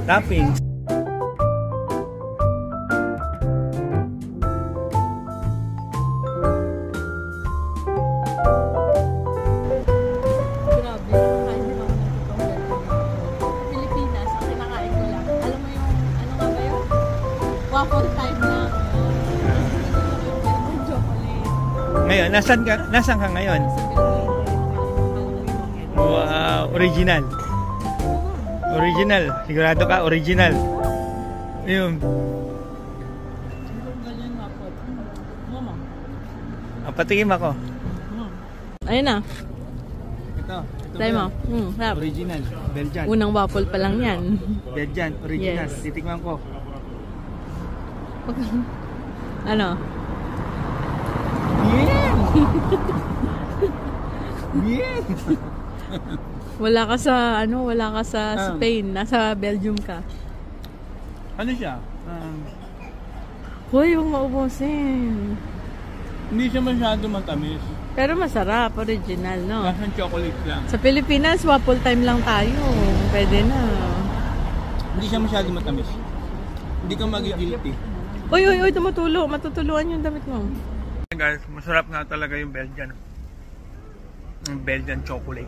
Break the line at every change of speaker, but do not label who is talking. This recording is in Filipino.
Toppings.
Waffle time lang.
Ngayon, nasan ka ngayon? Wow, original. Original. Sigurado ka, original. Ayun. Patikim ako.
Ayun na.
Ito
Try mo.
Original. Belgian.
Unang waffle pa lang yan.
Belgian, original.
Yes.
Titikman ko.
Ano?
Bien! Bien!
Wala ka sa Spain, nasa Belgium ka.
Ano siya?
Hoy, huwag maubusin.
Hindi siya masyado matamis.
Pero masarap, original, no?
Lasang chocolate lang.
Sa Pilipinas, waffle time lang tayo. Pwede na.
Hindi siya masyado matamis. Hindi ka magigilty.
Uy, matutuluan yung damit mo.
Guys, masarap nga talaga yung Belgian. Yung Belgian chocolate.